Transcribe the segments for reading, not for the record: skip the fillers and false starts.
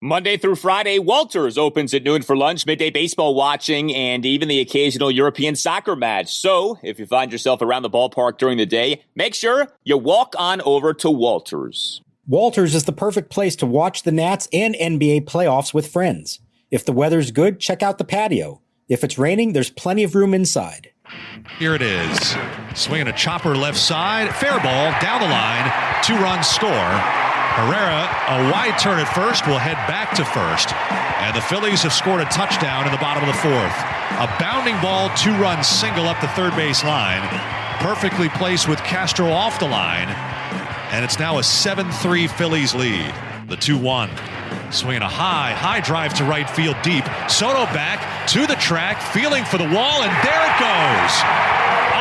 Monday through Friday, Walters opens at noon for lunch, midday baseball watching, and even the occasional European soccer match. So, if you find yourself around the ballpark during the day, make sure you walk on over to Walters. Walters is the perfect place to watch the Nats and NBA playoffs with friends. If the weather's good, check out the patio. If it's raining, there's plenty of room inside. Here it is. Swinging a chopper left side. Fair ball down the line. 2-run score. Herrera, a wide turn at first, will head back to first. And the Phillies have scored a touchdown in the bottom of the fourth. A bounding ball, 2-run single up the third base line. Perfectly placed with Castro off the line. And it's now a 7-3 Phillies lead. The 2-1. Swinging a high drive to right field deep. Soto back to the track, feeling for the wall, and there it goes.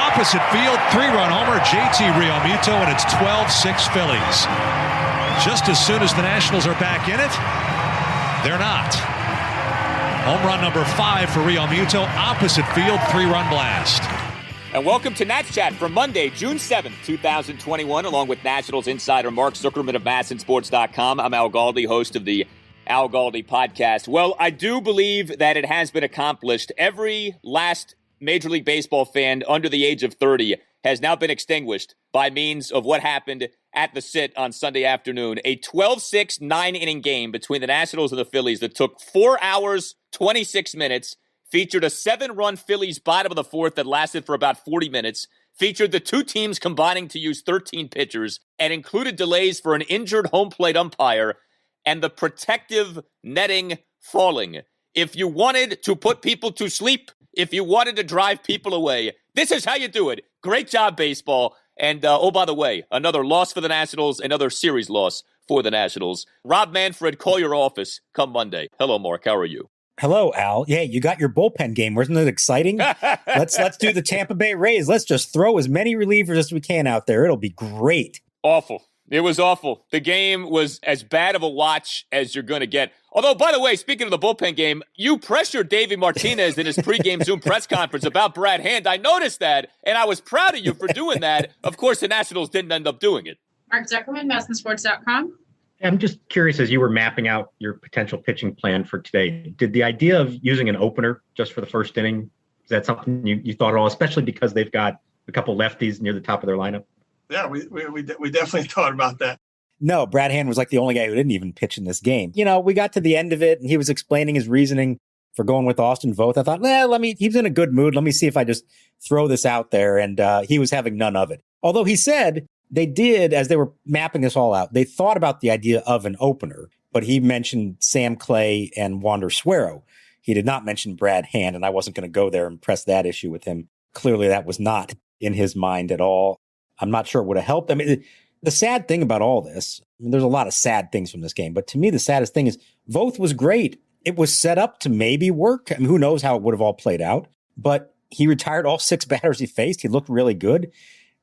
Opposite field, 3-run homer, JT Realmuto, and it's 12-6 Phillies. Just as soon as the Nationals are back in it, they're not. Home run number 5 for Realmuto, opposite field, 3-run blast. And welcome to Nats Chat for Monday, June 7th, 2021, along with Nationals insider Mark Zuckerman of MASNsports.com. I'm Al Galdi, host of the Al Galdi podcast. Well, I do believe that it has been accomplished. Every last Major League Baseball fan under the age of 30 has now been extinguished by means of what happened at the sit on Sunday afternoon. A 12-6 9-inning game between the Nationals and the Phillies that took 4 hours, 26 minutes, featured a 7-run Phillies bottom of the fourth that lasted for about 40 minutes, featured the two teams combining to use 13 pitchers, and included delays for an injured home plate umpire and the protective netting falling. If you wanted to put people to sleep, if you wanted to drive people away, this is how you do it. Great job, baseball. And, oh, by the way, another loss for the Nationals, another series loss for the Nationals. Rob Manfred, call your office come Monday. Hello, Mark. How are you? Hello, Al. Yeah, you got your bullpen game. Wasn't it exciting? Let's do the Tampa Bay Rays. Let's just throw as many relievers as we can out there. It'll be great. Awful. It was awful. The game was as bad of a watch as you're going to get. Although, by the way, speaking of the bullpen game, you pressured Davey Martinez in his pregame Zoom press conference about Brad Hand. I noticed that, and I was proud of you for doing that. Of course, the Nationals didn't end up doing it. Mark Zuckerman, MASNsports.com. I'm just curious, as you were mapping out your potential pitching plan for today, did the idea of using an opener just for the first inning, is that something you thought at all, especially because they've got a couple lefties near the top of their lineup? Yeah, we definitely thought about that. No, Brad Hand was like the only guy who didn't even pitch in this game. You know, we got to the end of it, and he was explaining his reasoning for going with Austin Voth. I thought, he's in a good mood. Let me see if I just throw this out there. And he was having none of it. Although he said they did, as they were mapping this all out, they thought about the idea of an opener, but he mentioned Sam Clay and Wander Suero. He did not mention Brad Hand, and I wasn't going to go there and press that issue with him. Clearly, that was not in his mind at all. I'm not sure it would have helped. I mean, the sad thing about all this, there's a lot of sad things from this game, but to me, the saddest thing is Voth was great. It was set up to maybe work. I mean, who knows how it would have all played out, but he retired all 6 batters he faced. He looked really good.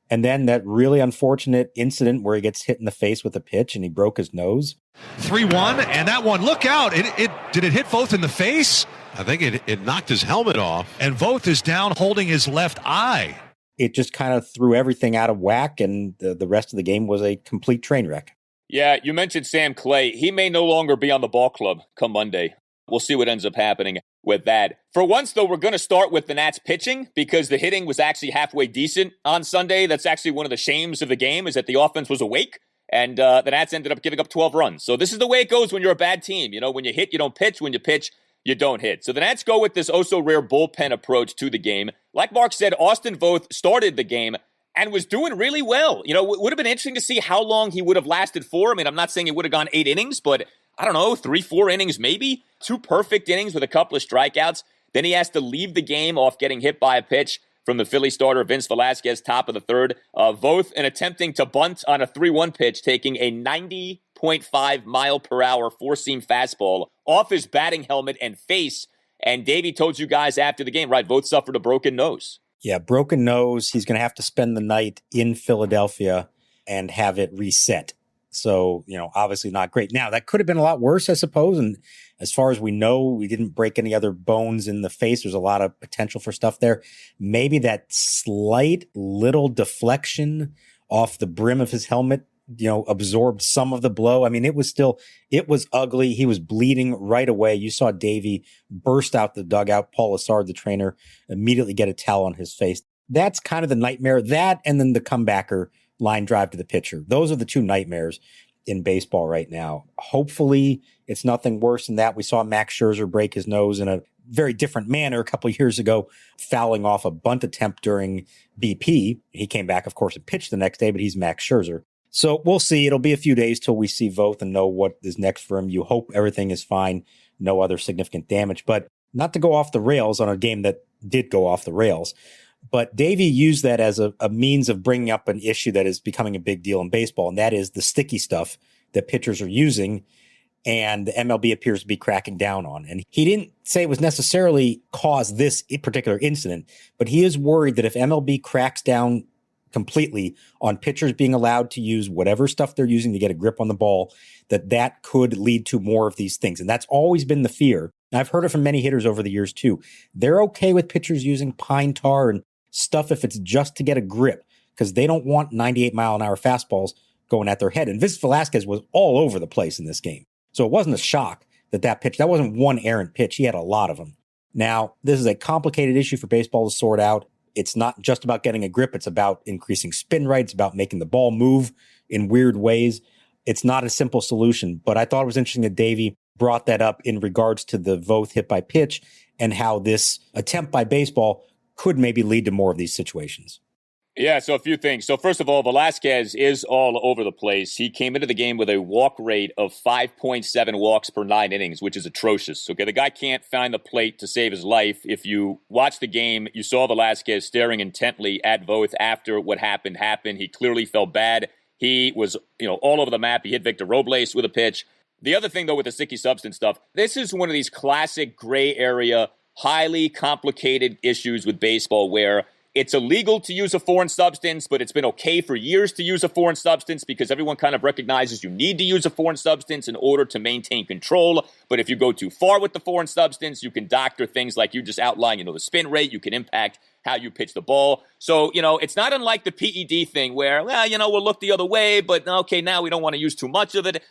And then that really unfortunate incident where he gets hit in the face with a pitch and he broke his nose. 3-1, and that one, look out. Did it hit Voth in the face? I think it knocked his helmet off. And Voth is down holding his left eye. It just kind of threw everything out of whack, and the rest of the game was a complete train wreck. Yeah, you mentioned Sam Clay. He may no longer be on the ball club come Monday. We'll see what ends up happening with that. For once, though, we're going to start with the Nats pitching because the hitting was actually halfway decent on Sunday. That's actually one of the shames of the game, is that the offense was awake, and the Nats ended up giving up 12 runs. So this is the way it goes when you're a bad team. You know, when you hit, you don't pitch. When you pitch, you don't hit. So the Nats go with this oh-so-rare bullpen approach to the game. Like Mark said, Austin Voth started the game and was doing really well. You know, it would have been interesting to see how long he would have lasted for. I mean, I'm not saying he would have gone 8 innings, but I don't know, 3-4 innings maybe. 2 perfect innings with a couple of strikeouts. Then he has to leave the game off getting hit by a pitch from the Philly starter Vince Velasquez, top of the third. Voth, in attempting to bunt on a 3-1 pitch, taking a 90.5 mile per hour four-seam fastball off his batting helmet and face. And Davey told you guys after the game, right, Voth suffered a broken nose. Yeah, broken nose. He's going to have to spend the night in Philadelphia and have it reset. So, you know, obviously not great. Now, that could have been a lot worse, I suppose. And as far as we know, we didn't break any other bones in the face. There's a lot of potential for stuff there. Maybe that slight little deflection off the brim of his helmet absorbed some of the blow. I mean, it was ugly. He was bleeding right away. You saw Davey burst out the dugout. Paul Assard, the trainer, immediately get a towel on his face. That's kind of the nightmare. That and then the comebacker line drive to the pitcher. Those are the two nightmares in baseball right now. Hopefully it's nothing worse than that. We saw Max Scherzer break his nose in a very different manner a couple of years ago, fouling off a bunt attempt during BP. He came back, of course, and pitched the next day, but he's Max Scherzer. So we'll see. It'll be a few days till we see Voth and know what is next for him. You hope everything is fine, no other significant damage, but not to go off the rails on a game that did go off the rails. But Davey used that as a means of bringing up an issue that is becoming a big deal in baseball, and that is the sticky stuff that pitchers are using, and the MLB appears to be cracking down on. And he didn't say it was necessarily caused this particular incident, but he is worried that if MLB cracks down completely on pitchers being allowed to use whatever stuff they're using to get a grip on the ball, that could lead to more of these things. And that's always been the fear. And I've heard it from many hitters over the years too. They're okay with pitchers using pine tar and stuff if it's just to get a grip, because they don't want 98-mile-an-hour fastballs going at their head. And Vince Velasquez was all over the place in this game. So it wasn't a shock that pitch, that wasn't one errant pitch. He had a lot of them. Now, this is a complicated issue for baseball to sort out. It's not just about getting a grip. It's about increasing spin rate. It's about making the ball move in weird ways. It's not a simple solution, but I thought it was interesting that Davey brought that up in regards to the Voth hit by pitch and how this attempt by baseball could maybe lead to more of these situations. Yeah, so a few things. So first of all, Velasquez is all over the place. He came into the game with a walk rate of 5.7 walks per 9 innings, which is atrocious. Okay, the guy can't find the plate to save his life. If you watch the game, you saw Velasquez staring intently at Voth after what happened. He clearly felt bad. He was, all over the map. He hit Victor Robles with a pitch. The other thing, though, with the sticky substance stuff, this is one of these classic gray area, highly complicated issues with baseball where it's illegal to use a foreign substance, but it's been okay for years to use a foreign substance because everyone kind of recognizes you need to use a foreign substance in order to maintain control. But if you go too far with the foreign substance, you can doctor things like you just outlined, the spin rate, you can impact how you pitch the ball. So, it's not unlike the PED thing where, we'll look the other way, but okay, now we don't want to use too much of it.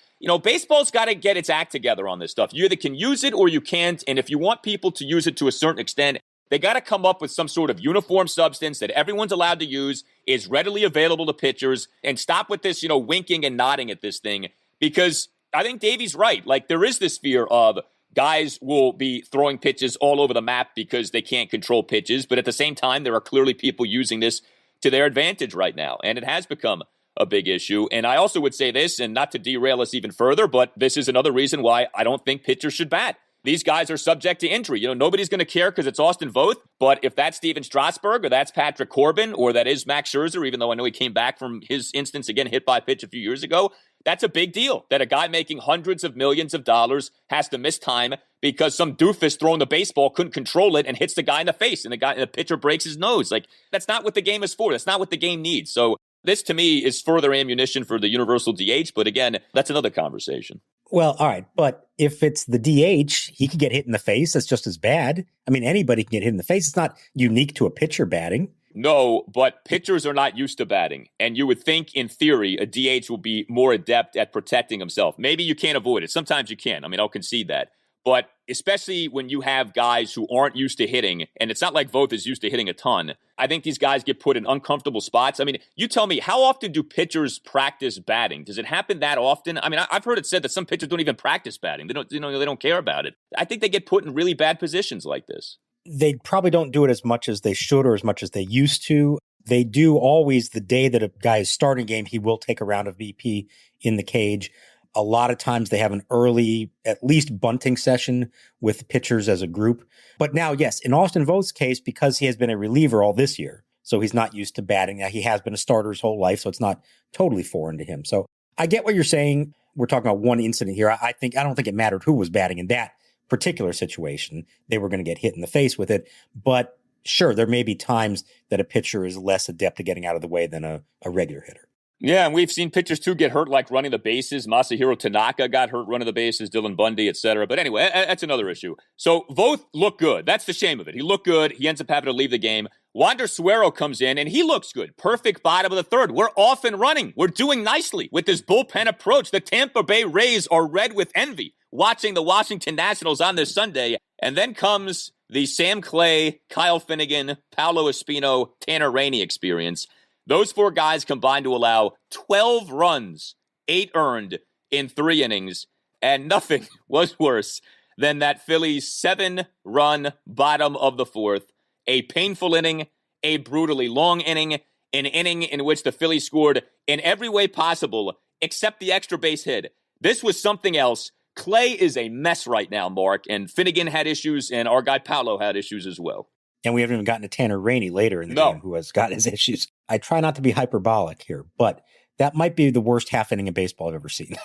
Baseball's got to get its act together on this stuff. You either can use it or you can't. And if you want people to use it to a certain extent, they got to come up with some sort of uniform substance that everyone's allowed to use, is readily available to pitchers, and stop with this, winking and nodding at this thing. Because I think Davey's right. Like, there is this fear of guys will be throwing pitches all over the map because they can't control pitches. But at the same time, there are clearly people using this to their advantage right now. And it has become a big issue. And I also would say this, and not to derail us even further, but this is another reason why I don't think pitchers should bat. These guys are subject to injury. Nobody's going to care because it's Austin Voth. But if that's Steven Strasburg or that's Patrick Corbin or that is Max Scherzer, even though I know he came back from his instance, again, hit by pitch a few years ago, that's a big deal that a guy making hundreds of millions of dollars has to miss time because some doofus throwing the baseball couldn't control it and hits the guy in the face and the pitcher breaks his nose. Like, that's not what the game is for. That's not what the game needs. So this, to me, is further ammunition for the universal DH. But again, that's another conversation. Well, all right. But if it's the DH, he could get hit in the face. That's just as bad. I mean, anybody can get hit in the face. It's not unique to a pitcher batting. No, but pitchers are not used to batting. And you would think, in theory, a DH will be more adept at protecting himself. Maybe you can't avoid it. Sometimes you can. I mean, I'll concede that. But especially when you have guys who aren't used to hitting, and it's not like Voth is used to hitting a ton, I think these guys get put in uncomfortable spots. I mean, you tell me, how often do pitchers practice batting? Does it happen that often? I mean, I've heard it said that some pitchers don't even practice batting. They don't care about it. I think they get put in really bad positions like this. They probably don't do it as much as they should or as much as they used to. They do always, the day that a guy is starting a game, he will take a round of BP in the cage. A lot of times they have an early, at least bunting session with pitchers as a group. But now, yes, in Austin Voth's case, because he has been a reliever all this year, so he's not used to batting. Now, he has been a starter his whole life, so it's not totally foreign to him. So I get what you're saying. We're talking about one incident here. I don't think it mattered who was batting in that particular situation. They were going to get hit in the face with it. But sure, there may be times that a pitcher is less adept at getting out of the way than a regular hitter. Yeah, and we've seen pitchers, too, get hurt, like running the bases. Masahiro Tanaka got hurt running the bases, Dylan Bundy, etc. But anyway, that's another issue. So Voth looked good. That's the shame of it. He looked good. He ends up having to leave the game. Wander Suero comes in, and he looks good. Perfect bottom of the third. We're off and running. We're doing nicely with this bullpen approach. The Tampa Bay Rays are red with envy watching the Washington Nationals on this Sunday. And then comes the Sam Clay, Kyle Finnegan, Paolo Espino, Tanner Rainey experience. Those four guys combined to allow 12 runs, 8 earned in 3 innings, and nothing was worse than that Phillies 7-run bottom of the fourth. A painful inning, a brutally long inning, an inning in which the Phillies scored in every way possible except the extra base hit. This was something else. Clay is a mess right now, Mark, and Finnegan had issues, and our guy Paolo had issues as well. And we haven't even gotten to Tanner Rainey later in the game, who has got his issues. I try not to be hyperbolic here, but that might be the worst half inning in baseball I've ever seen.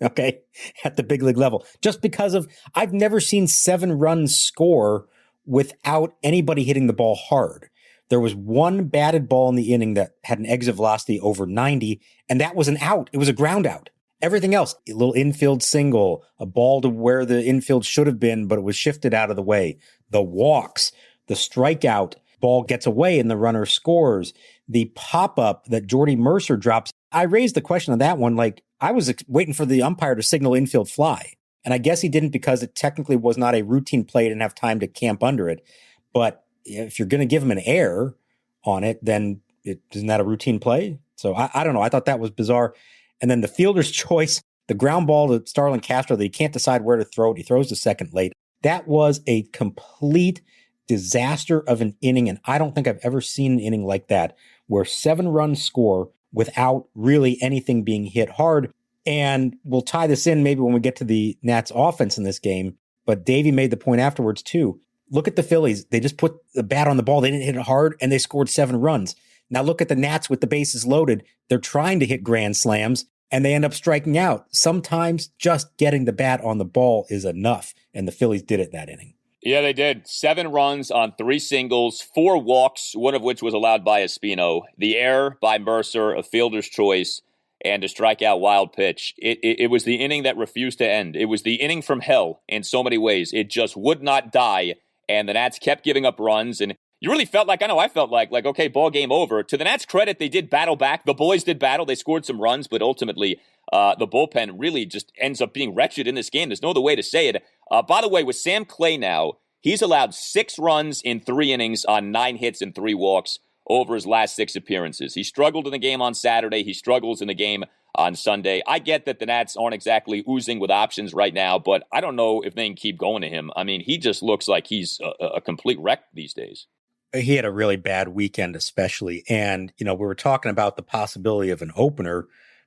Okay? At the big league level. Just because of, I've never seen 7 runs score without anybody hitting the ball hard. There was one batted ball in the inning that had an exit velocity over 90, and that was an out. It was a ground out. Everything else, a little infield single, a ball to where the infield should have been, but it was shifted out of the way. The walks, the strikeout, ball gets away and the runner scores. The pop-up that Jordy Mercer drops. I raised the question on that one, like I was waiting for the umpire to signal infield fly. And I guess he didn't because it technically was not a routine play. He didn't have time to camp under it. But if you're going to give him an error on it, then isn't that a routine play? So I don't know. I thought that was bizarre. And then the fielder's choice, the ground ball to Starlin Castro that he can't decide where to throw it. He throws to second late. That was a complete disaster of an inning. And I don't think I've ever seen an inning like that where 7 runs score without really anything being hit hard. And we'll tie this in maybe when we get to the Nats offense in this game. But Davey made the point afterwards too. Look at the Phillies. They just put the bat on the ball. They didn't hit it hard and they scored 7 runs. Now look at the Nats with the bases loaded. They're trying to hit grand slams and they end up striking out. Sometimes just getting the bat on the ball is enough. And the Phillies did it that inning. Yeah, they did. 7 runs on 3 singles, 4 walks, one of which was allowed by Espino. The error by Mercer, a fielder's choice, and a strikeout wild pitch. It was the inning that refused to end. It was the inning from hell in so many ways. It just would not die, and the Nats kept giving up runs, and you really felt like, I felt like, okay, ball game over. To the Nats' credit, they did battle back. The boys did battle. They scored some runs, but ultimately, the bullpen really just ends up being wretched in this game. There's no other way to say it. By the way, with Sam Clay now, he's allowed 6 runs in 3 innings on 9 hits and 3 walks over his last 6 appearances. He struggled in the game on Saturday. He struggles in the game on Sunday. I get that the Nats aren't exactly oozing with options right now, but I don't know if they can keep going to him. I mean, he just looks like he's a complete wreck these days. He had a really bad weekend, especially. And, we were talking about the possibility of an opener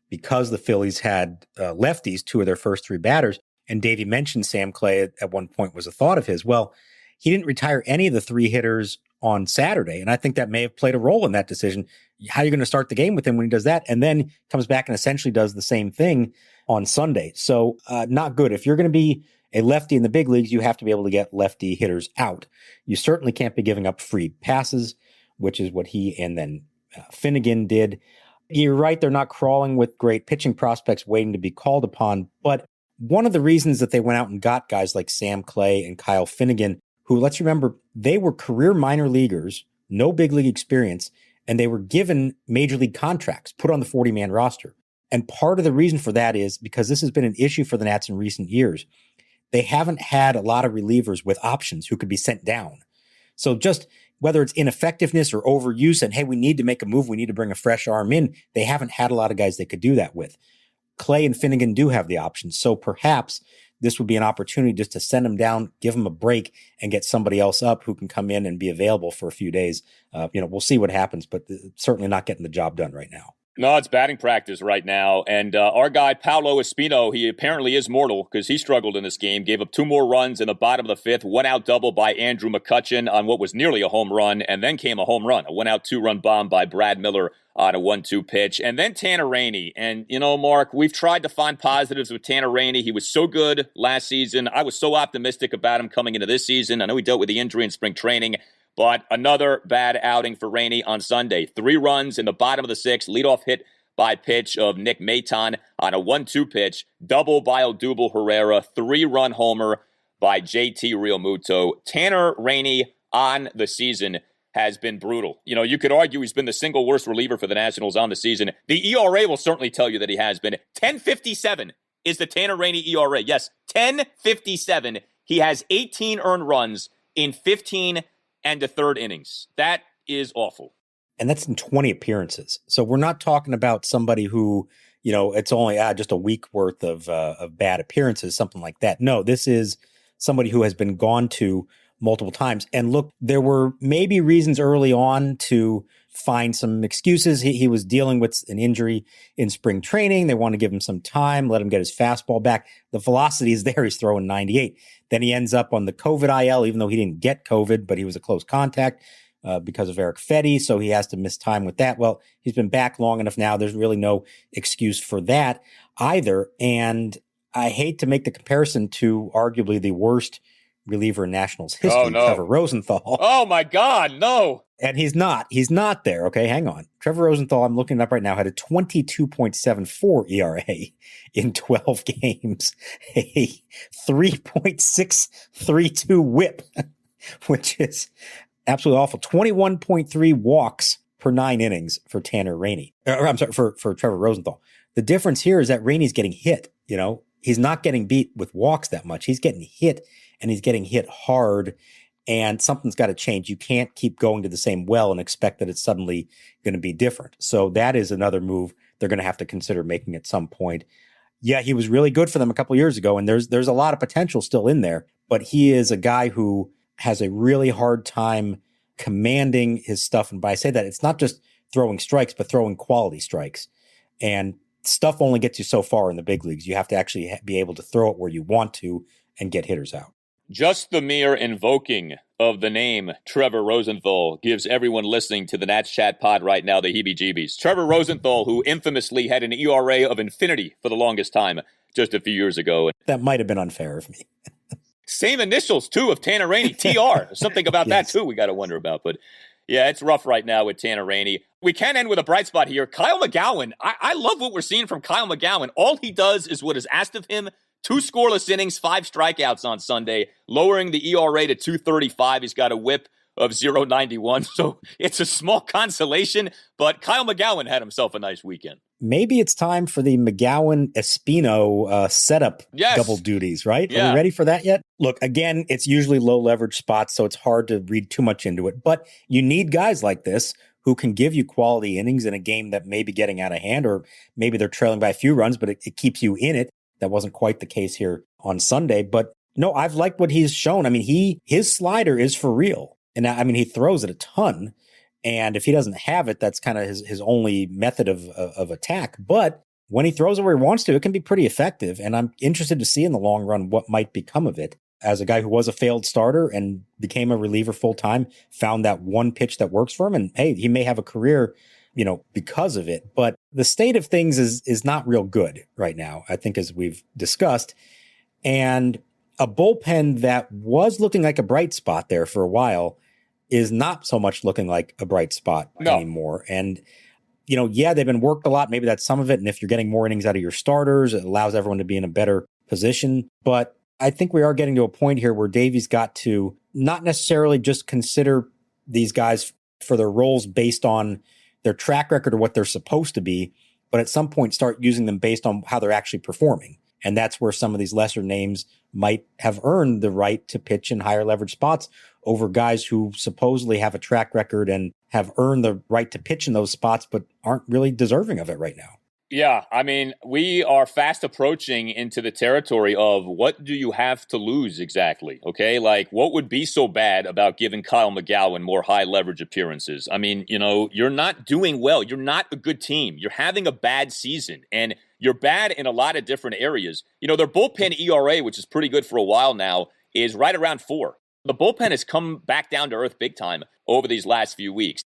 because the Phillies had lefties, 2 of their first 3 batters. And Davey mentioned Sam Clay at one point was a thought of his. Well, he didn't retire any of the 3 hitters on Saturday. And I think that may have played a role in that decision. How are you going to start the game with him when he does that? And then comes back and essentially does the same thing on Sunday. So not good. If you're going to be a lefty in the big leagues, you have to be able to get lefty hitters out. You certainly can't be giving up free passes, which is what he and then Finnegan did. You're right. They're not crawling with great pitching prospects waiting to be called upon. But one of the reasons that they went out and got guys like Sam Clay and Kyle Finnegan, who, let's remember, they were career minor leaguers, no big league experience, and they were given major league contracts, put on the 40-man roster. And part of the reason for that is because this has been an issue for the Nats in recent years. They haven't had a lot of relievers with options who could be sent down. So just whether it's ineffectiveness or overuse and, hey, we need to make a move, we need to bring a fresh arm in, they haven't had a lot of guys they could do that with. Clay and Finnegan do have the options. So perhaps this would be an opportunity just to send them down, give them a break, and get somebody else up who can come in and be available for a few days. We'll see what happens, but certainly not getting the job done right now. No, it's batting practice right now. And our guy, Paolo Espino, he apparently is mortal because he struggled in this game, gave up 2 more runs in the bottom of the 5th, 1-out double by Andrew McCutchen on what was nearly a home run, and then came a home run, a 1-out 2-run bomb by Brad Miller on a 1-2 pitch. And then Tanner Rainey. And, Mark, we've tried to find positives with Tanner Rainey. He was so good last season. I was so optimistic about him coming into this season. I know he dealt with the injury in spring training. But another bad outing for Rainey on Sunday. 3 runs in the bottom of the 6th, leadoff hit by pitch of Nick Maton on a 1-2 pitch, double by Odubel Herrera, 3-run homer by JT Realmuto. Tanner Rainey on the season has been brutal. You know, you could argue he's been the single worst reliever for the Nationals on the season. The ERA will certainly tell you that he has been. 10.57 is the Tanner Rainey ERA. Yes, 10.57. He has 18 earned runs in 15 and a third innings. That is awful. And that's in 20 appearances. So we're not talking about somebody who, you know, it's only just a week worth of bad appearances, something like that. No, this is somebody who has been gone to multiple times. And look, there were maybe reasons early on to find some excuses. He was dealing with an injury in spring training. They want to give him some time, let him get his fastball back. The velocity is there. He's throwing 98. Then he ends up on the COVID IL, even though he didn't get COVID, but he was a close contact because of Eric Fetty. So he has to miss time with that. Well, he's been back long enough now. There's really no excuse for that either. And I hate to make the comparison to arguably the worst reliever in Nationals history, Trevor Rosenthal. Oh, my God, no. And he's not there. Okay, hang on. Trevor Rosenthal, I'm looking it up right now, had a 22.74 ERA in 12 games, a 3.632 whip, which is absolutely awful. 21.3 walks per 9 innings for Tanner Rainey. I'm sorry, for Trevor Rosenthal. The difference here is that Rainey's getting hit. You know, he's not getting beat with walks that much. He's getting hit, and he's getting hit hard, and something's got to change. You can't keep going to the same well and expect that it's suddenly going to be different. So that is another move they're going to have to consider making at some point. Yeah, he was really good for them a couple years ago, and there's a lot of potential still in there, but he is a guy who has a really hard time commanding his stuff. And by say that, it's not just throwing strikes, but throwing quality strikes. And stuff only gets you so far in the big leagues. You have to actually be able to throw it where you want to and get hitters out. Just the mere invoking of the name Trevor Rosenthal gives everyone listening to the Nats Chat Pod right now the heebie-jeebies. Trevor Rosenthal, who infamously had an ERA of infinity for the longest time just a few years ago. That might have been unfair of me. Same initials, too, of Tanner Rainey, TR. Something about Yes. that, too, we got to wonder about. But, yeah, it's rough right now with Tanner Rainey. We can end with a bright spot here. Kyle McGowin. I love what we're seeing from Kyle McGowin. All he does is what is asked of him. 2 scoreless innings, 5 strikeouts on Sunday, lowering the ERA to 2.35. He's got a whip of 0.91. So it's a small consolation, but Kyle McGowin had himself a nice weekend. Maybe it's time for the McGowin-Espino setup double duties, right? Yeah. Are we ready for that yet? Look, again, it's usually low leverage spots, so it's hard to read too much into it. But you need guys like this who can give you quality innings in a game that may be getting out of hand, or maybe they're trailing by a few runs, but it keeps you in it. That wasn't quite the case here on Sunday. But no, I've liked what he's shown. I mean, his slider is for real. And I mean, he throws it a ton. And if he doesn't have it, that's kind of his only method of attack. But when he throws it where he wants to, it can be pretty effective. And I'm interested to see in the long run what might become of it. As a guy who was a failed starter and became a reliever full time, found that one pitch that works for him. And hey, he may have a career, you know, because of it. But the state of things is not real good right now, I think, as we've discussed. And a bullpen that was looking like a bright spot there for a while is not so much looking like a bright spot anymore. And, you know, yeah, they've been worked a lot. Maybe that's some of it. And if you're getting more innings out of your starters, it allows everyone to be in a better position. But I think we are getting to a point here where Davey's got to not necessarily just consider these guys for their roles based on their track record or what they're supposed to be, but at some point start using them based on how they're actually performing. And that's where some of these lesser names might have earned the right to pitch in higher leverage spots over guys who supposedly have a track record and have earned the right to pitch in those spots, but aren't really deserving of it right now. Yeah, I mean, we are fast approaching into the territory of what do you have to lose exactly, okay? Like, what would be so bad about giving Kyle McGowin more high-leverage appearances? I mean, you know, you're not doing well. You're not a good team. You're having a bad season, and you're bad in a lot of different areas. You know, their bullpen ERA, which is pretty good for a while now, is right around 4. The bullpen has come back down to earth big time over these last few weeks.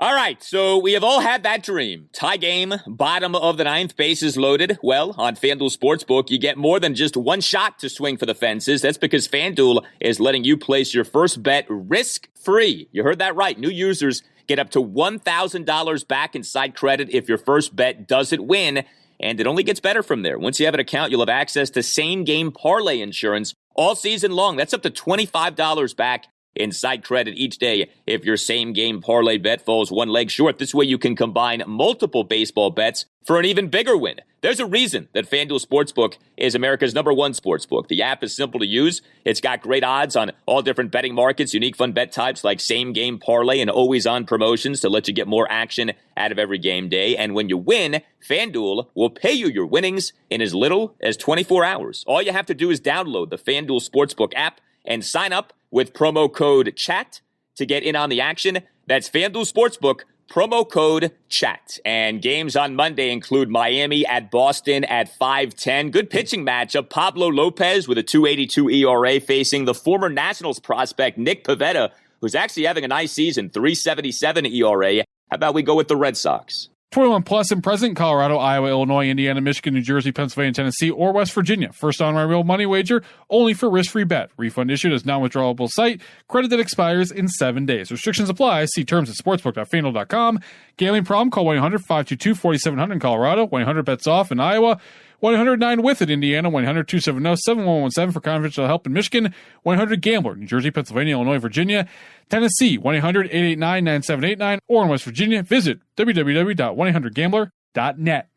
All right, so we have all had that dream. Tie game, bottom of the 9th, bases loaded. Well, on FanDuel Sportsbook, you get more than just one shot to swing for the fences. That's because FanDuel is letting you place your first bet risk-free. You heard that right. New users get up to $1,000 back in side credit if your first bet doesn't win, and it only gets better from there. Once you have an account, you'll have access to same-game parlay insurance, all season long. That's up to $25 back in site credit each day if your same game parlay bet falls one leg short. This way you can combine multiple baseball bets for an even bigger win. There's a reason that FanDuel Sportsbook is America's #1 sportsbook. The app is simple to use. It's got great odds on all different betting markets, unique fun bet types like same game parlay and always on promotions to let you get more action out of every game day. And when you win, FanDuel will pay you your winnings in as little as 24 hours. All you have to do is download the FanDuel Sportsbook app and sign up with promo code CHAT to get in on the action. That's FanDuel Sportsbook, promo code CHAT. And games on Monday include Miami at Boston at 5:10. Good pitching matchup. Pablo Lopez with a 2.82 ERA facing the former Nationals prospect Nick Pivetta, who's actually having a nice season, 3.77 ERA. How about we go with the Red Sox? 21 plus and present, Colorado, Iowa, Illinois, Indiana, Michigan, New Jersey, Pennsylvania, Tennessee, or West Virginia. First on my real money wager, only for risk-free bet. Refund issued as non-withdrawable site. Credit that expires in 7 days. Restrictions apply. See terms at sportsbook.fanduel.com. Gambling problem? Call 1-800-522-4700 in Colorado. 1-800-BETS-OFF in Iowa. 1-800-9-WITH in Indiana. 1-800-270-7117 for confidential help in Michigan. 1-800-GAMBLER, New Jersey, Pennsylvania, Illinois, Virginia, Tennessee. 1-800-889-9789. Or in West Virginia, visit www.1800gambler.net.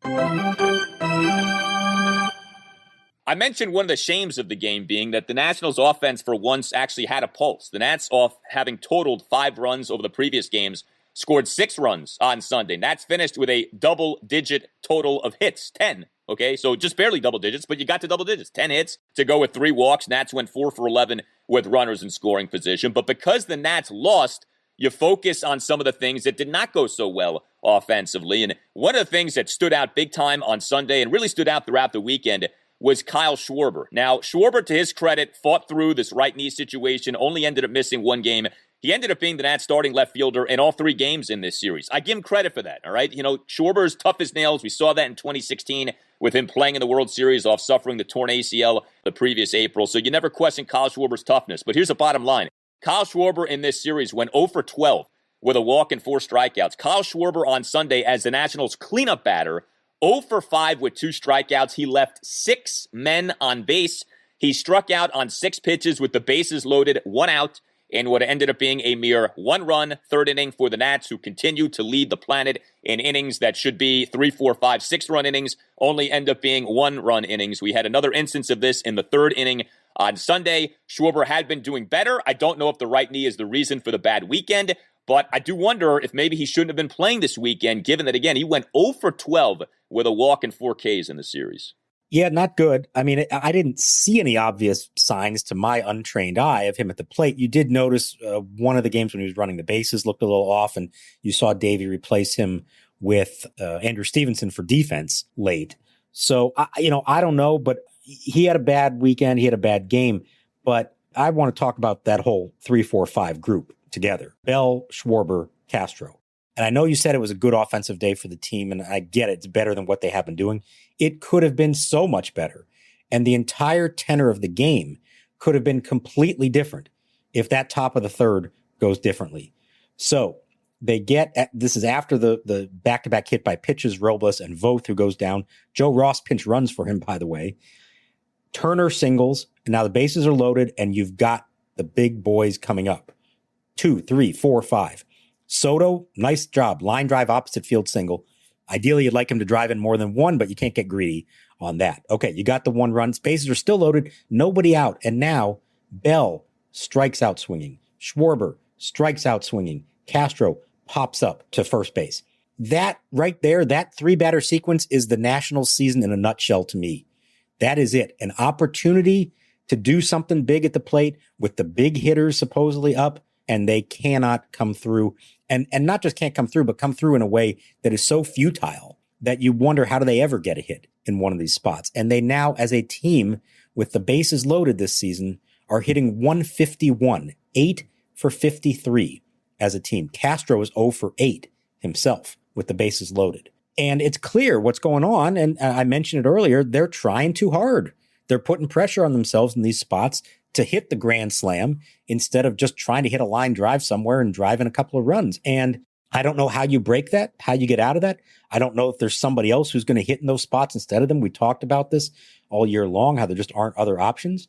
I mentioned one of the shames of the game being that the Nationals offense for once actually had a pulse. The Nats, off having totaled 5 runs over the previous games, scored 6 runs on Sunday. Nats finished with a double-digit total of hits, 10. Okay, so just barely double digits, but you got to double digits. 10 hits to go with 3 walks. Nats went 4 for 11 with runners in scoring position. But because the Nats lost, you focus on some of the things that did not go so well offensively. And one of the things that stood out big time on Sunday and really stood out throughout the weekend was Kyle Schwarber. Now, Schwarber, to his credit, fought through this right knee situation, only ended up missing 1 game. He ended up being the Nats starting left fielder in all 3 games in this series. I give him credit for that, all right? You know, Schwarber's tough as nails. We saw that in 2016 with him playing in the World Series off suffering the torn ACL the previous April. So you never question Kyle Schwarber's toughness. But here's the bottom line. Kyle Schwarber in this series went 0 for 12 with a walk and 4 strikeouts. Kyle Schwarber on Sunday as the Nationals' cleanup batter, 0 for 5 with 2 strikeouts. He left 6 men on base. He struck out on 6 pitches with the bases loaded, 1 out, in what ended up being a mere 1-run 3rd inning for the Nats, who continue to lead the planet in innings that should be 3, 4, 5, 6-run innings, only end up being 1-run innings. We had another instance of this in the 3rd inning on Sunday. Schwarber had been doing better. I don't know if the right knee is the reason for the bad weekend, but I do wonder if maybe he shouldn't have been playing this weekend, given that, again, he went 0 for 12 with a walk and 4 Ks in the series. Yeah, not good. I mean, I didn't see any obvious signs to my untrained eye of him at the plate. You did notice one of the games when he was running the bases looked a little off, and you saw Davey replace him with Andrew Stevenson for defense late. So, I don't know, but he had a bad weekend. He had a bad game. But I want to talk about that whole 3, 4, 5 group together. Bell, Schwarber, Castro. And I know you said it was a good offensive day for the team, and I get it. It's better than what they have been doing. It could have been so much better. And the entire tenor of the game could have been completely different if that top of the 3rd goes differently. So they this is after the back-to-back hit by pitches, Robles and Voth, who goes down. Joe Ross pinch runs for him, by the way. Turner singles, and now the bases are loaded, and you've got the big boys coming up. 2, 3, 4, 5. Soto, nice job. Line drive, opposite field single. Ideally, you'd like him to drive in more than 1, but you can't get greedy on that. Okay, you got the 1 run. Bases are still loaded. Nobody out. And now Bell strikes out swinging. Schwarber strikes out swinging. Castro pops up to first base. That right there, that 3-batter sequence is the Nationals season in a nutshell to me. That is it. An opportunity to do something big at the plate with the big hitters supposedly up, and they cannot come through. And not just can't come through, but come through in a way that is so futile that you wonder, how do they ever get a hit in one of these spots? And they now, as a team with the bases loaded this season, are hitting 151, 8 for 53 as a team. Castro is 0 for 8 himself with the bases loaded. And it's clear what's going on. And I mentioned it earlier, they're trying too hard. They're putting pressure on themselves in these spots to hit the grand slam instead of just trying to hit a line drive somewhere and drive in a couple of runs. And I don't know how you break that, how you get out of that. I don't know if there's somebody else who's going to hit in those spots instead of them. We talked about this all year long, how there just aren't other options.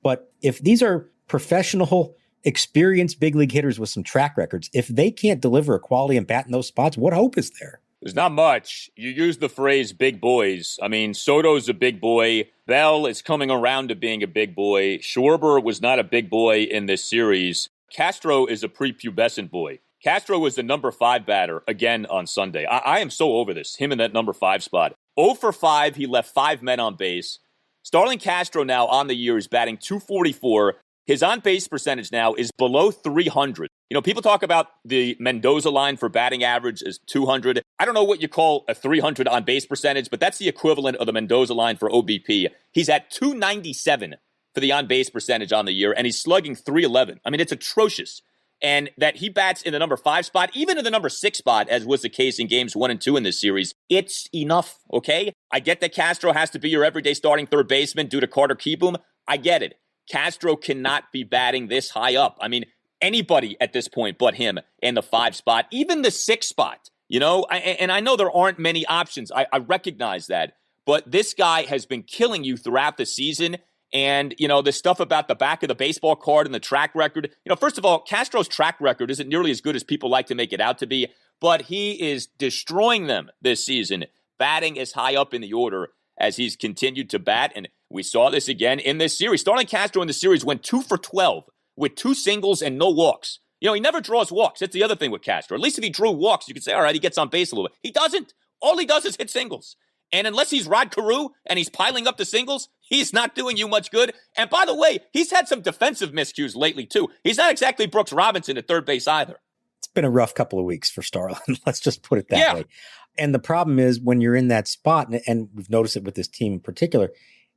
But if these are professional, experienced big league hitters with some track records, if they can't deliver a quality and bat in those spots, what hope is there? There's not much. You use the phrase big boys. I mean, Soto's a big boy. Bell is coming around to being a big boy. Schwarber was not a big boy in this series. Castro is a prepubescent boy. Castro was the number 5 batter again on Sunday. I am so over this. Him in that number 5 spot. 0 for 5. He left 5 men on base. Starlin Castro now on the year is batting .244. His on-base percentage now is below 300. You know, people talk about the Mendoza line for batting average as 200. I don't know what you call a 300 on-base percentage, but that's the equivalent of the Mendoza line for OBP. He's at 297 for the on-base percentage on the year, and he's slugging .311. I mean, it's atrocious. And that he bats in the number 5 spot, even in the number 6 spot, as was the case in games 1 and 2 in this series, it's enough, okay? I get that Castro has to be your everyday starting third baseman due to Carter Kieboom. I get it. Castro cannot be batting this high up. I mean, anybody at this point but him in the 5 spot, even the 6 spot, you know? And I know there aren't many options. I recognize that. But this guy has been killing you throughout the season. And, you know, the stuff about the back of the baseball card and the track record. You know, first of all, Castro's track record isn't nearly as good as people like to make it out to be. But he is destroying them this season, batting as high up in the order as he's continued to bat. And we saw this again in this series. Starlin Castro in the series went 2 for 12 with 2 singles and no walks. You know, he never draws walks. That's the other thing with Castro. At least if he drew walks, you could say, all right, he gets on base a little bit. He doesn't. All he does is hit singles. And unless he's Rod Carew and he's piling up the singles, he's not doing you much good. And by the way, he's had some defensive miscues lately, too. He's not exactly Brooks Robinson at third base either. It's been a rough couple of weeks for Starlin. Let's just put it that way. And the problem is when you're in that spot, and we've noticed it with this team in particular,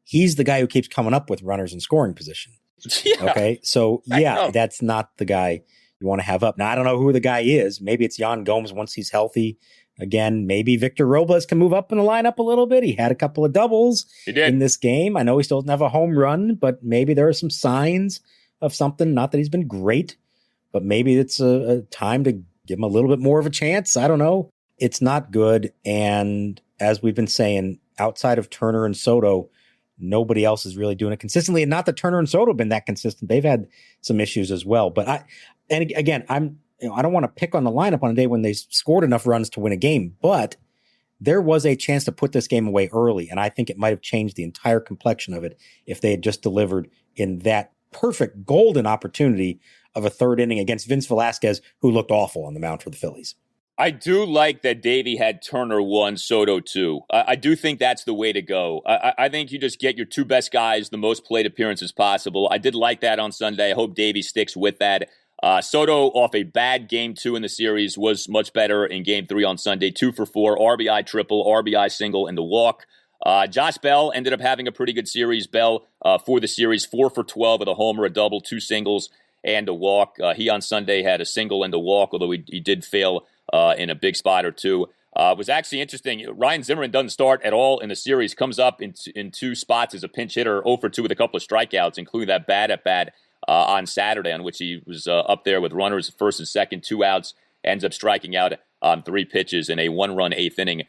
he's the guy who keeps coming up with runners in scoring position. Okay. So, that's not the guy you want to have up. Now, I don't know who the guy is. Maybe it's Yan Gomes once he's healthy. Again, maybe Victor Robles can move up in the lineup a little bit. He had a couple of doubles in this game. I know he still doesn't have a home run, but maybe there are some signs of something. Not that he's been great, but maybe it's a time to give him a little bit more of a chance. I don't know. It's not good. And as we've been saying, outside of Turner and Soto, nobody else is really doing it consistently. And not that Turner and Soto have been that consistent. They've had some issues as well. But I don't want to pick on the lineup on a day when they scored enough runs to win a game, but there was a chance to put this game away early. And I think it might have changed the entire complexion of it if they had just delivered in that perfect golden opportunity of a third inning against Vince Velasquez, who looked awful on the mound for the Phillies. I do like that Davey had Turner 1, Soto 2. I do think that's the way to go. I think you just get your 2 best guys the most plate appearances possible. I did like that on Sunday. I hope Davey sticks with that. Soto, off a bad game 2 in the series, was much better in game 3 on Sunday. 2 for 4, RBI triple, RBI single, and the walk. Josh Bell ended up having a pretty good series. Bell, for the series, 4 for 12 with a homer, a double, 2 singles, and a walk. He on Sunday had a single and a walk, although he did fail in a big spot or 2. It was actually interesting. Ryan Zimmerman doesn't start at all in the series, comes up in 2 spots as a pinch hitter, 0 for 2 with a couple of strikeouts, including that bad at bat on Saturday, on which he was up there with runners first and second, 2 outs, ends up striking out on 3 pitches in a 1-run 8th inning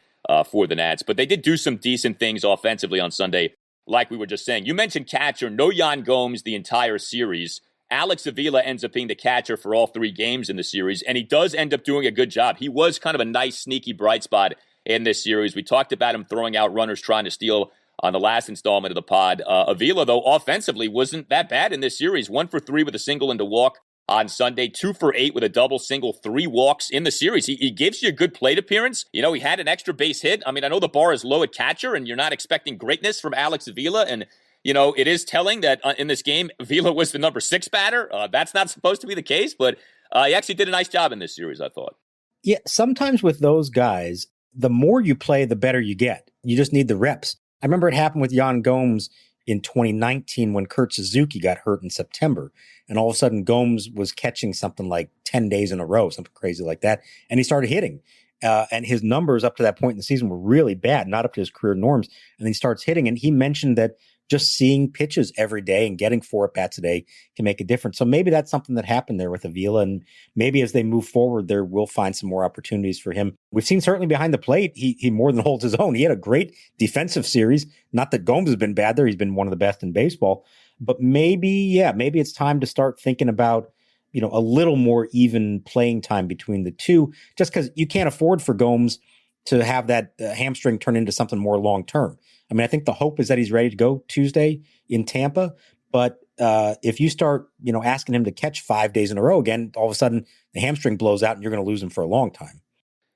for the Nats. But they did do some decent things offensively on Sunday, like we were just saying. You mentioned catcher, no Yan Gomes the entire series. Alex Avila ends up being the catcher for all 3 games in the series, and he does end up doing a good job. He was kind of a nice, sneaky bright spot in this series. We talked about him throwing out runners trying to steal on the last installment of the pod. Avila, though, offensively wasn't that bad in this series. 1 for 3 with a single and a walk on Sunday. 2 for 8 with a double, single, 3 walks in the series. He gives you a good plate appearance. You know, he had an extra base hit. I mean, I know the bar is low at catcher, and you're not expecting greatness from Alex Avila, and you know, it is telling that in this game, Avila was the number 6 batter. That's not supposed to be the case, but he actually did a nice job in this series, I thought. Yeah, sometimes with those guys, the more you play, the better you get. You just need the reps. I remember it happened with Yan Gomes in 2019 when Kurt Suzuki got hurt in September. And all of a sudden, Gomes was catching something like 10 days in a row, something crazy like that. And he started hitting. And his numbers up to that point in the season were really bad, not up to his career norms. And then he starts hitting. And he mentioned that just seeing pitches every day and getting 4 at-bats a day can make a difference. So maybe that's something that happened there with Avila, and maybe as they move forward, there will find some more opportunities for him. We've seen certainly behind the plate, he more than holds his own. He had a great defensive series. Not that Gomes has been bad there. He's been one of the best in baseball. But maybe it's time to start thinking about, a little more even playing time between the two, just because you can't afford for Gomes to have that hamstring turn into something more long-term. I mean, I think the hope is that he's ready to go Tuesday in Tampa. But if you start, asking him to catch 5 days in a row again, all of a sudden the hamstring blows out and you're going to lose him for a long time.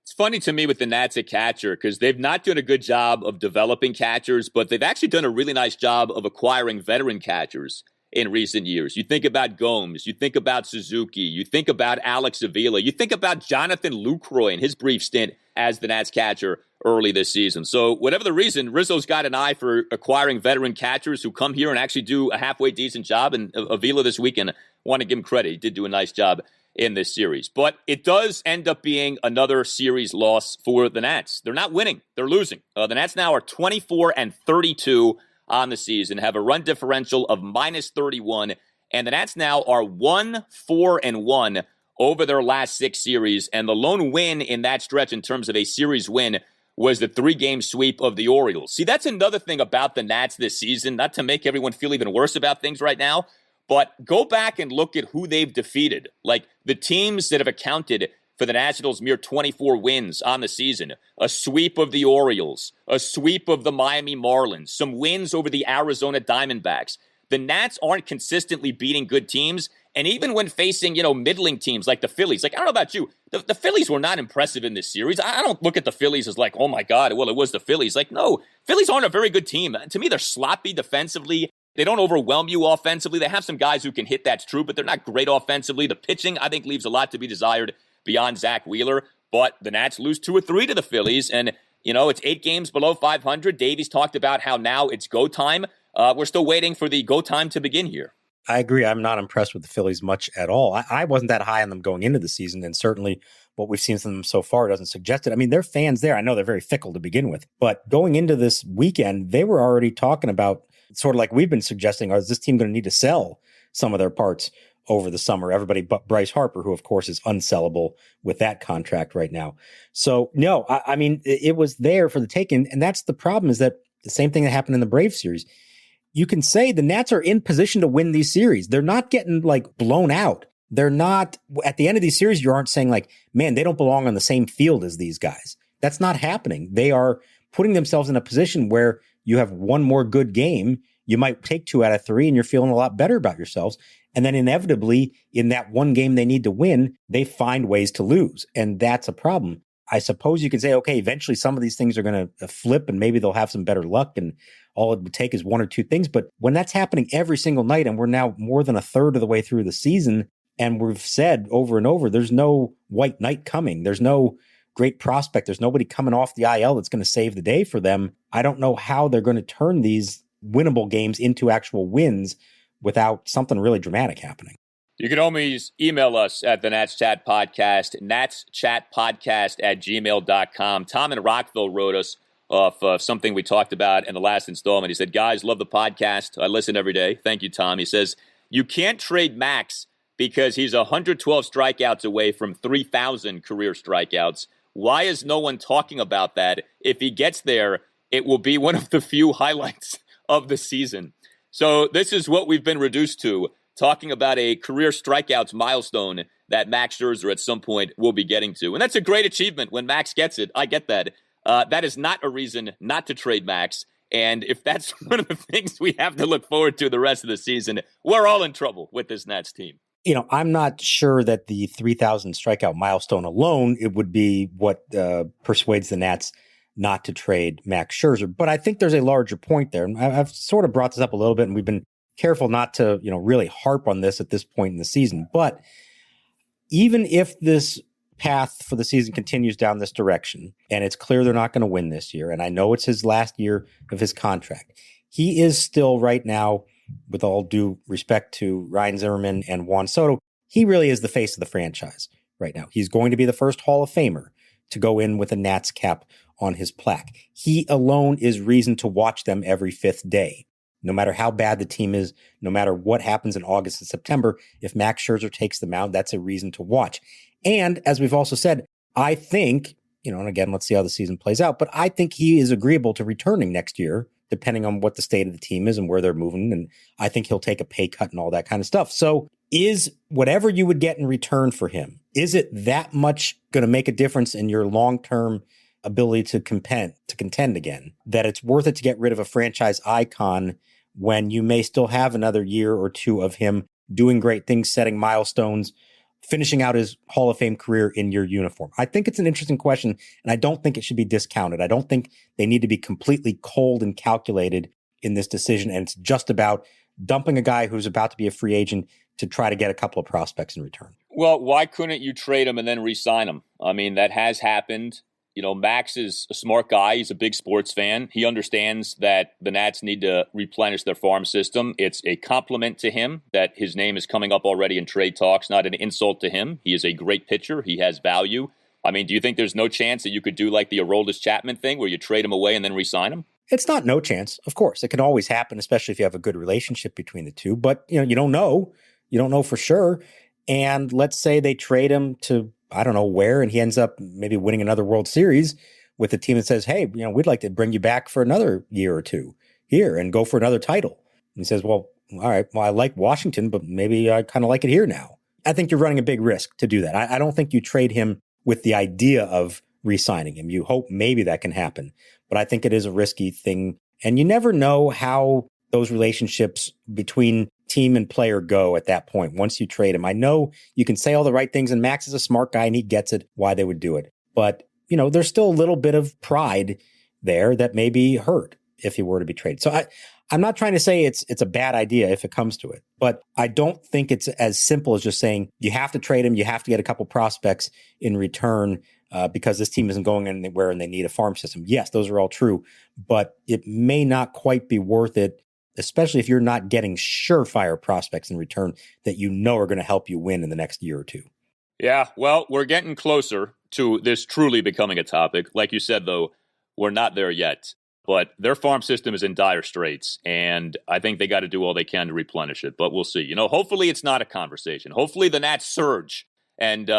It's funny to me with the Nats at catcher because they've not done a good job of developing catchers, but they've actually done a really nice job of acquiring veteran catchers in recent years. You think about Gomes, you think about Suzuki, you think about Alex Avila, you think about Jonathan Lucroy and his brief stint as the Nats catcher early this season. So whatever the reason, Rizzo's got an eye for acquiring veteran catchers who come here and actually do a halfway decent job. And Avila this weekend, I want to give him credit. He did do a nice job in this series. But it does end up being another series loss for the Nats. They're not winning. They're losing. The Nats now are 24-32 on the season, have a run differential of -31, and the Nats now are 1-4-1 over their last 6 series, and the lone win in that stretch in terms of a series win was the 3-game sweep of the Orioles. See, that's another thing about the Nats this season, not to make everyone feel even worse about things right now, but go back and look at who they've defeated. Like the teams that have accounted for the Nationals' mere 24 wins on the season. A sweep of the Orioles, a sweep of the Miami Marlins, some wins over the Arizona Diamondbacks. The Nats aren't consistently beating good teams, and even when facing, middling teams like the Phillies, I don't know about you, the Phillies were not impressive in this series. I don't look at the Phillies as like, oh my God, well, it was the Phillies. No, Phillies aren't a very good team. To me, they're sloppy defensively. They don't overwhelm you offensively. They have some guys who can hit, that's true, but they're not great offensively. The pitching, I think, leaves a lot to be desired beyond Zach Wheeler, but the Nats lose 2 or 3 to the Phillies, and, it's 8 games below 500. Davies talked about how now it's go time. We're still waiting for the go time to begin here. I agree. I'm not impressed with the Phillies much at all. I wasn't that high on them going into the season, and certainly what we've seen from them so far doesn't suggest it. I mean, their fans there, I know they're very fickle to begin with, but going into this weekend, they were already talking about, sort of like we've been suggesting, is this team going to need to sell some of their parts over the summer? Everybody but Bryce Harper, who of course is unsellable with that contract right now. So no, I mean, it was there for the taking. And that's the problem, is that the same thing that happened in the Braves series. You can say the Nats are in position to win these series. They're not getting blown out. They're not, at the end of these series, you aren't saying man, they don't belong on the same field as these guys. That's not happening. They are putting themselves in a position where you have one more good game. You might take 2 out of 3 and you're feeling a lot better about yourselves. And then inevitably, in that one game they need to win, they find ways to lose. And that's a problem. I suppose you could say, okay, eventually some of these things are going to flip and maybe they'll have some better luck and all it would take is 1 or 2 things. But when that's happening every single night and we're now more than a third of the way through the season, and we've said over and over, there's no white knight coming. There's no great prospect. There's nobody coming off the IL that's going to save the day for them. I don't know how they're going to turn these winnable games into actual wins without something really dramatic happening. You can always email us at the Nats Chat Podcast, natschatpodcast@gmail.com. Tom in Rockville wrote us of something we talked about in the last installment. He said, guys, love the podcast. I listen every day. Thank you, Tom. He says, you can't trade Max because he's 112 strikeouts away from 3,000 career strikeouts. Why is no one talking about that? If he gets there, it will be one of the few highlights of the season. So this is what we've been reduced to, talking about a career strikeouts milestone that Max Scherzer at some point will be getting to. And that's a great achievement when Max gets it. I get that. That is not a reason not to trade Max. And if that's one of the things we have to look forward to the rest of the season, we're all in trouble with this Nats team. I'm not sure that the 3,000 strikeout milestone alone, it would be what persuades the Nats not to trade Max Scherzer. But I think there's a larger point there. And I've sort of brought this up a little bit, and we've been careful not to, really harp on this at this point in the season. But even if this path for the season continues down this direction, and it's clear they're not going to win this year, and I know it's his last year of his contract, he is still right now, with all due respect to Ryan Zimmerman and Juan Soto, he really is the face of the franchise right now. He's going to be the first Hall of Famer to go in with a Nats cap on his plaque. He alone is reason to watch them every 5th day. no matter how bad the team is, no matter what happens in August and September, if Max Scherzer takes the mound, that's a reason to watch. And as we've also said, I think, and again, let's see how the season plays out, but I think he is agreeable to returning next year, depending on what the state of the team is and where they're moving. And I think he'll take a pay cut and all that kind of stuff. So is whatever you would get in return for him, is it that much going to make a difference in your long-term ability to contend again, that it's worth it to get rid of a franchise icon when you may still have another year or two of him doing great things, setting milestones, finishing out his Hall of Fame career in your uniform? I think it's an interesting question, and I don't think it should be discounted. I don't think they need to be completely cold and calculated in this decision, and it's just about dumping a guy who's about to be a free agent to try to get a couple of prospects in return. Well, why couldn't you trade him and then re-sign him? I mean, that has happened. Max is a smart guy. He's a big sports fan. He understands that the Nats need to replenish their farm system. It's a compliment to him that his name is coming up already in trade talks, not an insult to him. He is a great pitcher. He has value. I mean, do you think there's no chance that you could do like the Aroldis Chapman thing where you trade him away and then re-sign him? It's not no chance. Of course, it can always happen, especially if you have a good relationship between the two. But, you don't know. You don't know for sure. And let's say they trade him to, I don't know where, and he ends up maybe winning another World Series with a team that says, hey, we'd like to bring you back for another year or two here and go for another title. And he says, well, all right, well, I like Washington, but maybe I kind of like it here now. I think you're running a big risk to do that. I don't think you trade him with the idea of re-signing him. You hope maybe that can happen, but I think it is a risky thing. And you never know how those relationships between team and player go at that point once you trade him. I know you can say all the right things, and Max is a smart guy and he gets it, why they would do it. But, there's still a little bit of pride there that may be hurt if he were to be traded. So I'm not trying to say it's a bad idea if it comes to it, but I don't think it's as simple as just saying you have to trade him, you have to get a couple prospects in return because this team isn't going anywhere and they need a farm system. Yes, those are all true, but it may not quite be worth it, especially if you're not getting surefire prospects in return that are going to help you win in the next year or two. Yeah, well, we're getting closer to this truly becoming a topic. Like you said, though, we're not there yet. But their farm system is in dire straits, and I think they got to do all they can to replenish it. But we'll see. Hopefully it's not a conversation. Hopefully the Nats surge, and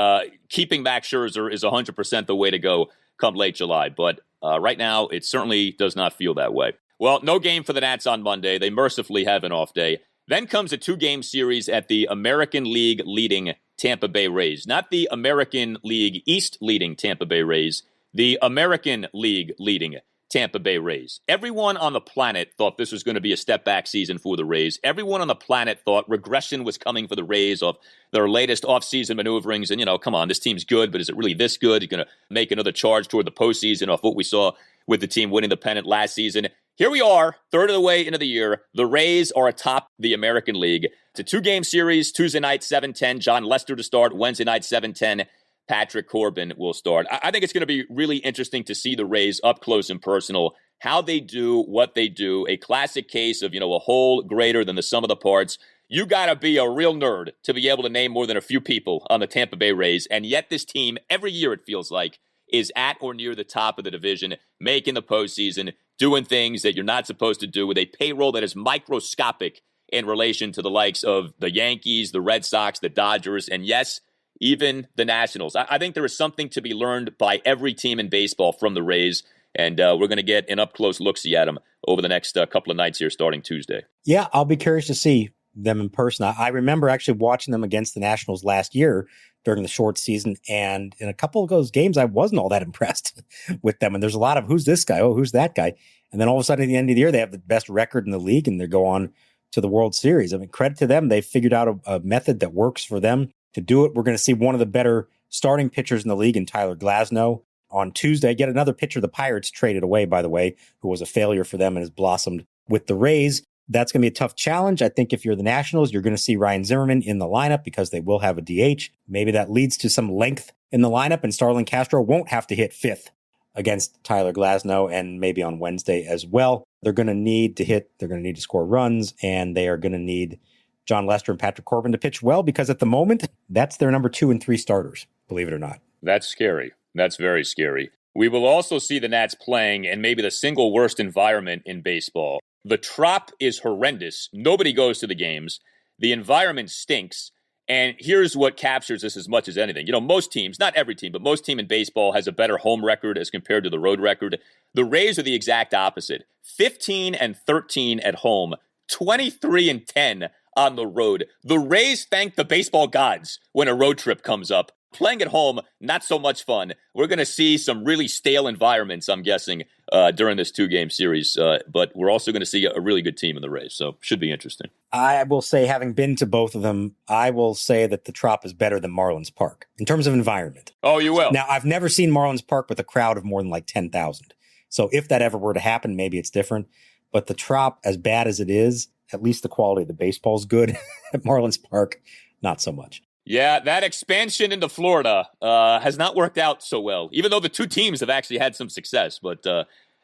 keeping Max Scherzer is 100% the way to go come late July. But right now, it certainly does not feel that way. Well, no game for the Nats on Monday. They mercifully have an off day. Then comes a 2-game series at the American League leading Tampa Bay Rays. Not the American League East leading Tampa Bay Rays, the American League leading Tampa Bay Rays. Everyone on the planet thought this was going to be a step-back season for the Rays. Everyone on the planet thought regression was coming for the Rays of their latest offseason maneuverings. And, come on, this team's good, but is it really this good? You're going to make another charge toward the postseason off what we saw with the team winning the pennant last season. Here we are, third of the way into the year. The Rays are atop the American League. It's a 2-game series, Tuesday night, 7:10. John Lester to start. Wednesday night, 7:10. Patrick Corbin will start. I think it's going to be really interesting to see the Rays up close and personal, how they do what they do. A classic case of, a whole greater than the sum of the parts. You got to be a real nerd to be able to name more than a few people on the Tampa Bay Rays. And yet this team, every year it feels like, is at or near the top of the division, making the postseason, doing things that you're not supposed to do with a payroll that is microscopic in relation to the likes of the Yankees, the Red Sox, the Dodgers, and yes, even the Nationals. I think there is something to be learned by every team in baseball from the Rays, and we're going to get an up-close look-see at them over the next couple of nights here starting Tuesday. Yeah, I'll be curious to see them in person. I remember actually watching them against the Nationals last year during the short season, and in a couple of those games, I wasn't all that impressed with them. And there's a lot of, who's this guy? Oh, who's that guy? And then all of a sudden at the end of the year, they have the best record in the league, and they go on to the World Series. I mean, credit to them. They figured out a method that works for them to do it. We're going to see one of the better starting pitchers in the league in Tyler Glasnow on Tuesday. Yet another pitcher the Pirates traded away, by the way, who was a failure for them and has blossomed with the Rays. That's going to be a tough challenge. I think if you're the Nationals, you're going to see Ryan Zimmerman in the lineup because they will have a DH. Maybe that leads to some length in the lineup, and Starlin Castro won't have to hit fifth against Tyler Glasnow, and maybe on Wednesday as well. They're going to need to hit, they're going to need to score runs, and they are going to need John Lester and Patrick Corbin to pitch well, because at the moment, that's their number 2 and 3 starters, believe it or not. That's scary. That's very scary. We will also see the Nats playing in maybe the single worst environment in baseball. The Trop is horrendous. Nobody goes to the games. The environment stinks. And here's what captures this as much as anything. Most teams, not every team, but most team in baseball has a better home record as compared to the road record. The Rays are the exact opposite. 15-13 at home, 23-10 on the road. The Rays thank the baseball gods when a road trip comes up. Playing at home, not so much fun. We're going to see some really stale environments, I'm guessing, during this 2-game series. But we're also going to see a really good team in the Rays, so should be interesting. I will say, having been to both of them, I will say that the Trop is better than Marlins Park in terms of environment. Oh, you will? Now, I've never seen Marlins Park with a crowd of more than like 10,000. So if that ever were to happen, maybe it's different. But the Trop, as bad as it is, at least the quality of the baseball is good. At Marlins Park, not so much. Yeah, that expansion into Florida has not worked out so well, even though the two teams have actually had some success. But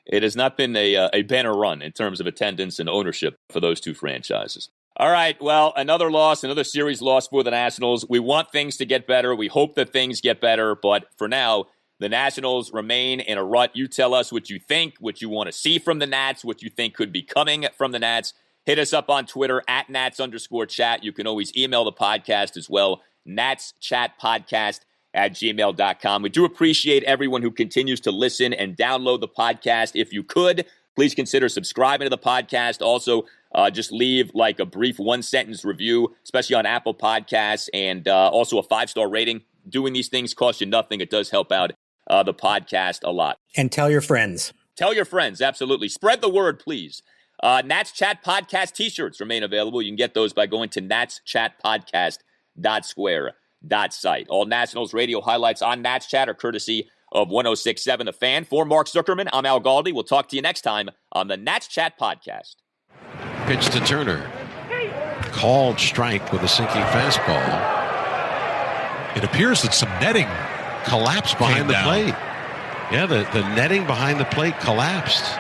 it has not been a banner run in terms of attendance and ownership for those two franchises. All right, well, another loss, another series loss for the Nationals. We want things to get better. We hope that things get better. But for now, the Nationals remain in a rut. You tell us what you think, what you want to see from the Nats, what you think could be coming from the Nats. Hit us up on Twitter at Nats_chat. You can always email the podcast as well. natschatpodcast@gmail.com. We do appreciate everyone who continues to listen and download the podcast. If you could, please consider subscribing to the podcast. Also, just leave like a brief 1-sentence review, especially on Apple Podcasts, and also a 5-star rating. Doing these things costs you nothing. It does help out the podcast a lot. And tell your friends. Tell your friends, absolutely. Spread the word, please. Nats Chat Podcast t-shirts remain available. You can get those by going to natschatpodcast.square.site. All Nationals radio highlights on Nats Chat are courtesy of 106.7 The Fan. For Mark Zuckerman, I'm Al Galdi. We'll talk to you next time on the Nats Chat Podcast. Pitch to Turner. Called strike with a sinking fastball. It appears that some netting Collapsed behind the plate. Yeah, the netting behind the plate collapsed.